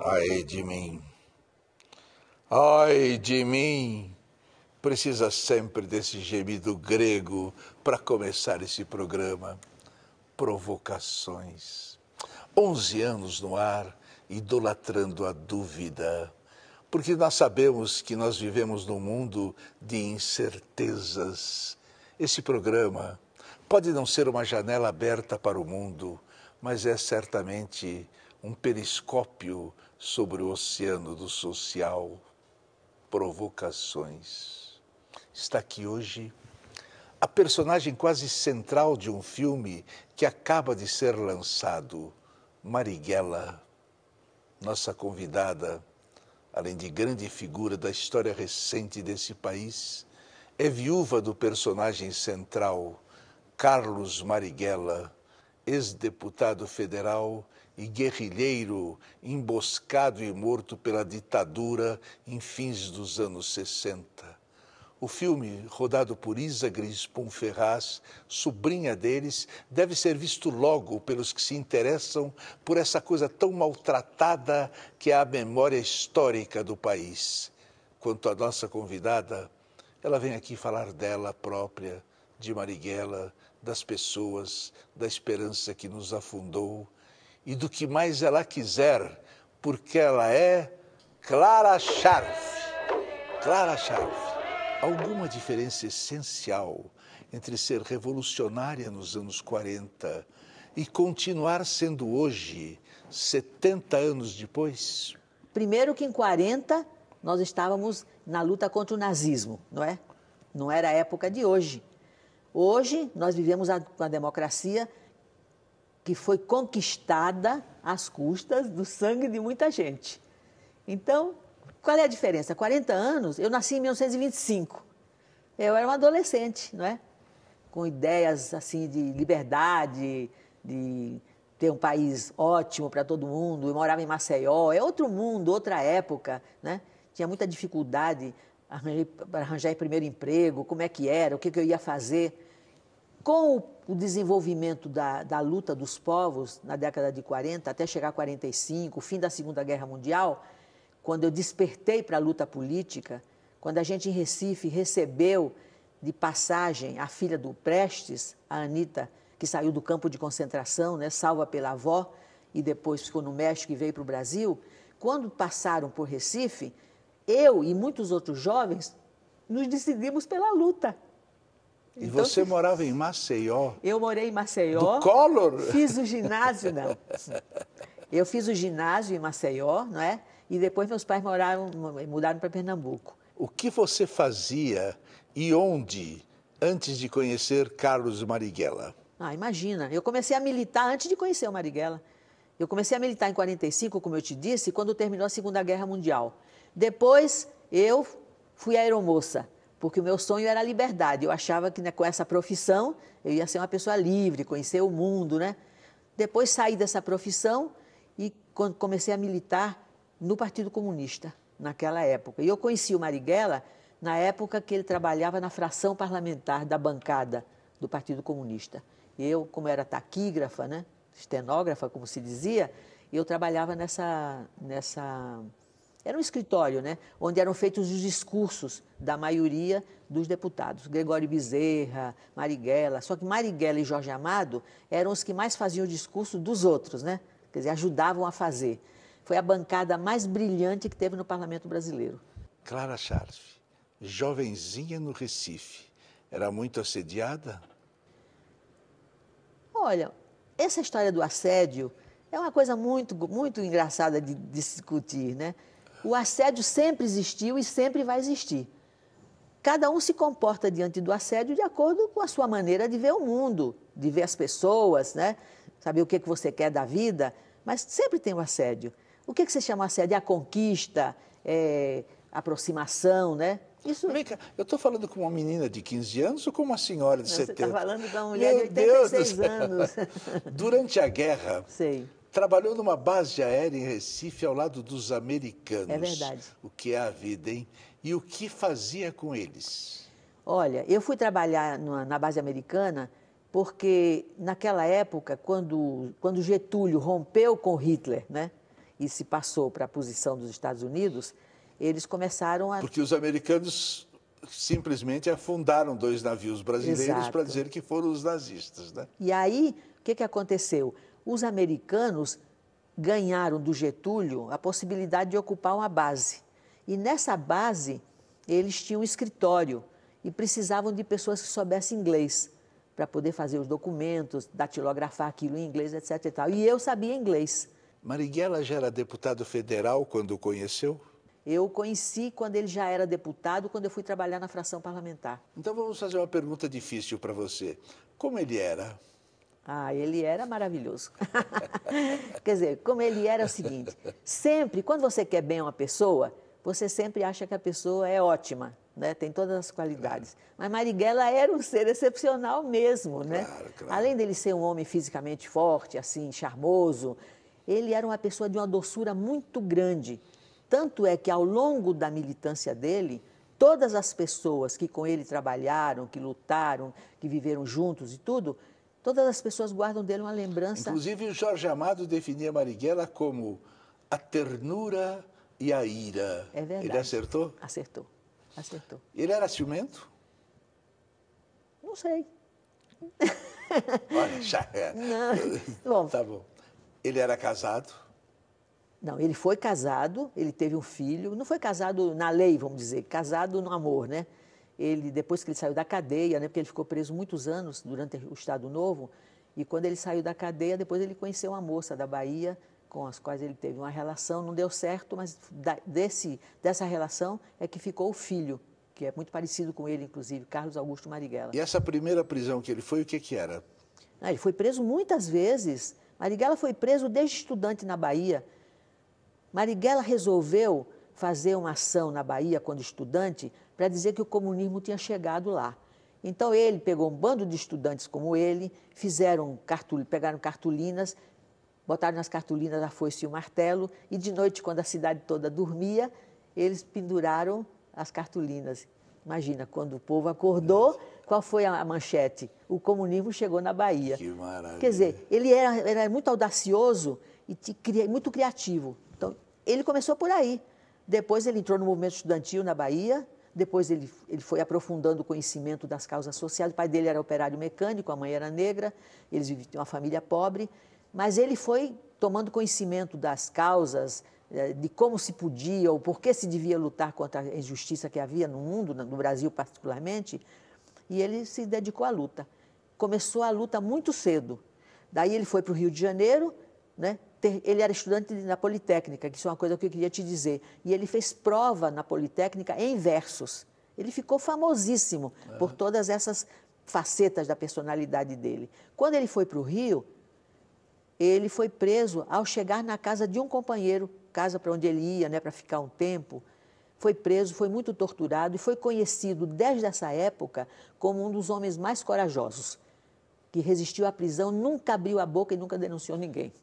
Ai de mim, ai de mim. Precisa sempre desse gemido grego para começar esse programa. Provocações. 11 anos no ar, idolatrando a dúvida. Porque nós sabemos que nós vivemos num mundo de incertezas. Esse programa pode não ser uma janela aberta para o mundo, mas é certamente um periscópio sobre o oceano do social. Provocações. Está aqui hoje a personagem quase central de um filme que acaba de ser lançado, Marighella, nossa convidada, além de grande figura da história recente desse país, é viúva do personagem central, Carlos Marighella, ex-deputado federal e guerrilheiro emboscado e morto pela ditadura em fins dos anos 60. O filme, rodado por Isa Grispon Ferraz, sobrinha deles, deve ser visto logo pelos que se interessam por essa coisa tão maltratada que é a memória histórica do país. Quanto à nossa convidada, ela vem aqui falar dela própria, de Marighella, das pessoas, da esperança que nos afundou e do que mais ela quiser, porque ela é Clara Scharf. Clara Scharf. Alguma diferença essencial entre ser revolucionária nos anos 40 e continuar sendo hoje, 70 anos depois? Primeiro que em 40 nós estávamos na luta contra o nazismo, não é? Não era a época de hoje. Hoje nós vivemos com a democracia que foi conquistada às custas do sangue de muita gente. Então, qual é a diferença? 40 anos, eu nasci em 1925. Eu era uma adolescente, não é? Com ideias assim de liberdade, de ter um país ótimo para todo mundo. Eu morava em Maceió, é outro mundo, outra época, né? Tinha muita dificuldade para arranjar primeiro emprego, como é que era, o que eu ia fazer. Com o desenvolvimento da luta dos povos na década de 40, até chegar a 45, o fim da Segunda Guerra Mundial, quando eu despertei para a luta política, quando a gente em Recife recebeu de passagem a filha do Prestes, a Anita, que saiu do campo de concentração, né, salva pela avó, e depois ficou no México e veio para o Brasil, quando passaram por Recife, eu e muitos outros jovens nos decidimos pela luta. E então, você morava em Maceió? Eu morei em Maceió. Do Collor? Fiz o ginásio, não. Eu fiz o ginásio em Maceió, não é? E depois meus pais mudaram para Pernambuco. O que você fazia e onde antes de conhecer Carlos Marighella? Imagina, eu comecei a militar antes de conhecer o Marighella. Eu comecei a militar em 45, como eu te disse, quando terminou a Segunda Guerra Mundial. Depois eu fui aeromoça, porque o meu sonho era a liberdade. Eu achava que, né, com essa profissão eu ia ser uma pessoa livre, conhecer o mundo, né? Depois saí dessa profissão e comecei a militar no Partido Comunista, naquela época. E eu conheci o Marighella na época que ele trabalhava na fração parlamentar da bancada do Partido Comunista. Eu, como era taquígrafa, né, estenógrafa, como se dizia, eu trabalhava nessa... Era um escritório, né, onde eram feitos os discursos da maioria dos deputados. Gregório Bezerra, Marighella. Só que Marighella e Jorge Amado eram os que mais faziam o discurso dos outros, né? Quer dizer, ajudavam a fazer. Foi a bancada mais brilhante que teve no Parlamento Brasileiro. Clara Scharf, jovenzinha no Recife, era muito assediada? Olha, essa história do assédio é uma coisa muito, muito engraçada de discutir, né? O assédio sempre existiu e sempre vai existir. Cada um se comporta diante do assédio de acordo com a sua maneira de ver o mundo, de ver as pessoas, né? Saber o que você quer da vida, mas sempre tem o assédio. O que você chama assédio? É a conquista, aproximação, né? Isso... Vem cá, eu estou falando com uma menina de 15 anos ou com uma senhora de 70? Você está falando com uma mulher de 86 anos. Durante a guerra, sei, trabalhou numa base aérea em Recife ao lado dos americanos. É verdade. O que é a vida, hein? E o que fazia com eles? Olha, eu fui trabalhar na base americana porque naquela época, quando Getúlio rompeu com Hitler, né? e se passou para a posição dos Estados Unidos, eles começaram a... Porque os americanos simplesmente afundaram 2 navios brasileiros para dizer que foram os nazistas, né? E aí, o que aconteceu? Os americanos ganharam do Getúlio a possibilidade de ocupar uma base. E nessa base, eles tinham um escritório e precisavam de pessoas que soubessem inglês para poder fazer os documentos, datilografar aquilo em inglês, etc. E tal. E eu sabia inglês. Marighella já era deputado federal quando o conheceu? Eu o conheci quando ele já era deputado, quando eu fui trabalhar na fração parlamentar. Então vamos fazer uma pergunta difícil para você. Como ele era? Ah, ele era maravilhoso. Quer dizer, como ele era é o seguinte, sempre, quando você quer bem uma pessoa, você sempre acha que a pessoa é ótima, né? Tem todas as qualidades. Mas Marighella era um ser excepcional mesmo, né? Claro. Além dele ser um homem fisicamente forte, assim, charmoso, ele era uma pessoa de uma doçura muito grande. Tanto é que, ao longo da militância dele, todas as pessoas que com ele trabalharam, que lutaram, que viveram juntos e tudo, todas as pessoas guardam dele uma lembrança. Inclusive, o Jorge Amado definia Marighella como a ternura e a ira. É verdade. Ele acertou? Acertou. Ele era ciumento? Não sei. Olha, já é. Não. Bom, tá bom. Ele era casado? Não, ele foi casado, ele teve um filho. Não foi casado na lei, vamos dizer, casado no amor, né? Ele, depois que ele saiu da cadeia, né, porque ele ficou preso muitos anos durante o Estado Novo, e quando ele saiu da cadeia, depois ele conheceu uma moça da Bahia, com as quais ele teve uma relação, não deu certo, mas dessa relação é que ficou o filho, que é muito parecido com ele, inclusive, Carlos Augusto Marighella. E essa primeira prisão que ele foi, o que era? Ele foi preso muitas vezes. Marighella foi preso desde estudante na Bahia. Marighella resolveu fazer uma ação na Bahia, quando estudante, para dizer que o comunismo tinha chegado lá. Então, ele pegou um bando de estudantes como ele, pegaram cartolinas, botaram nas cartolinas a foice e o martelo, e de noite, quando a cidade toda dormia, eles penduraram as cartolinas. Imagina, quando o povo acordou, qual foi a manchete? O comunismo chegou na Bahia. Que maravilha. Quer dizer, ele era muito audacioso e muito criativo. Então, ele começou por aí. Depois ele entrou no movimento estudantil na Bahia, depois ele foi aprofundando o conhecimento das causas sociais. O pai dele era operário mecânico, a mãe era negra, eles viviam em uma família pobre, mas ele foi tomando conhecimento das causas, de como se podia ou por que se devia lutar contra a injustiça que havia no mundo, no Brasil particularmente, e ele se dedicou à luta. Começou a luta muito cedo. Daí ele foi para o Rio de Janeiro, né? Ele era estudante na Politécnica, que isso é uma coisa que eu queria te dizer, e ele fez prova na Politécnica em versos. Ele ficou famosíssimo por todas essas facetas da personalidade dele. Quando ele foi para o Rio, ele foi preso ao chegar na casa de um companheiro, casa para onde ele ia, né, para ficar um tempo. Foi preso, foi muito torturado e foi conhecido desde essa época como um dos homens mais corajosos, que resistiu à prisão, nunca abriu a boca e nunca denunciou ninguém.